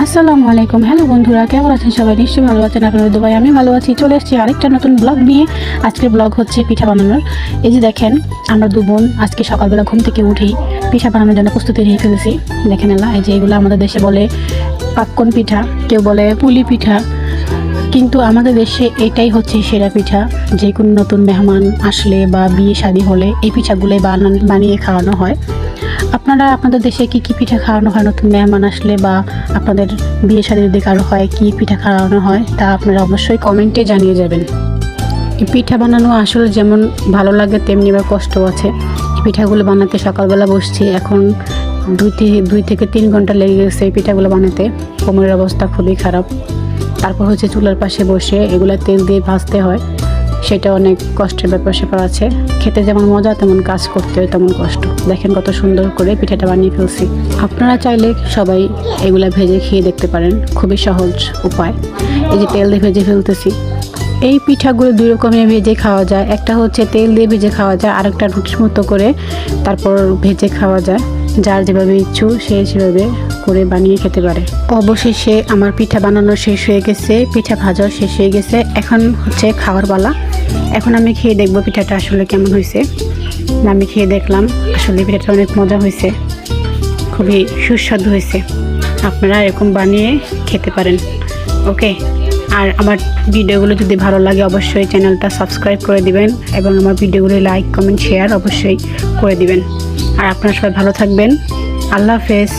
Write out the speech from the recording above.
আসসালামু আলাইকুম। হ্যালো বন্ধুরা, কেমন আছেন সবাই? নিশ্চয়ই ভালো আছেন। আপনাদের দুবাই আমি ভালো আছি। চলে এসেছি আরেকটা নতুন ব্লগ নিয়ে। আজকের ব্লগ হচ্ছে পিঠা বানানোর। এই যে দেখেন, আমরা দু বোন আজকে সকালবেলা ঘুম থেকে উঠেই পিঠা বানানোর জন্য প্রস্তুতি নিয়ে ফেলেছি। দেখেন এলা, এই যে এগুলো আমাদের দেশে বলে পাক্কন পিঠা, কেউ বলে পুলি পিঠা, কিন্তু আমাদের দেশে এটাই হচ্ছে সেরা পিঠা। যে কোনো নতুন মেহমান আসলে বা বিয়ে শাদী হলে এই পিঠাগুলোই বানিয়ে খাওয়ানো হয়। আপনারা আপনাদের দেশে কি কি পিঠা খাওয়ানো হয় নতুন মেহমান আসলে, বা আপনাদের বিয়ে শাদী যদি কারো হয় কি পিঠা খাওয়ানো হয়, তা আপনারা অবশ্যই কমেন্টে জানিয়ে যাবেন। এই পিঠা বানানো আসলে যেমন ভালো লাগে তেমনি আবার কষ্টও আছে। এই পিঠাগুলো বানাতে সকালবেলা বসছি, এখন 2 থেকে 3 ঘন্টা লেগে গেছে এই পিঠাগুলো বানাতে। কোমরের অবস্থা খুবই খারাপ। তারপর হচ্ছে চুলার পাশে বসে এগুলো তেল দিয়ে ভাজতে হয়, সেটা অনেক কষ্টের ব্যাপার স্যাপার আছে। খেতে যেমন মজা তেমন কাজ করতে হয় তেমন কষ্ট। দেখেন কত সুন্দর করে পিঠাটা বানিয়ে ফেলছি। আপনারা চাইলে সবাই এগুলা ভেজে খেয়ে দেখতে পারেন, খুবই সহজ উপায়। এই যে তেল দিয়ে ভেজে ফেলতেছি। এই পিঠাগুলো 2 রকমের ভেজে খাওয়া যায়। একটা হচ্ছে তেল দিয়ে ভেজে খাওয়া যায়, আরেকটা রুটির মতো করে তারপর ভেজে খাওয়া যায়। যার যেভাবে ইচ্ছু সে সেভাবে করে বানিয়ে খেতে পারে। অবশেষে আমার পিঠা বানানো শেষ হয়ে গেছে, পিঠা ভাজাও শেষ হয়ে গেছে। এখন হচ্ছে খাওয়ার পালা। এখন আমি খেয়ে দেখবো পিঠাটা আসলে কেমন হয়েছে। আমি খেয়ে দেখলাম, আসলে পিঠাটা অনেক মজা হয়েছে, খুবই সুস্বাদু হয়েছে। আপনারা এরকম বানিয়ে খেতে পারেন। ওকে, আর আমার ভিডিওগুলো যদি ভালো লাগে অবশ্যই চ্যানেলটা সাবস্ক্রাইব করে দিবেন এবং আমার ভিডিওগুলো লাইক কমেন্ট শেয়ার অবশ্যই করে দিবেন। আর আপনারা সবাই ভালো থাকবেন। আল্লাহ হাফেজ।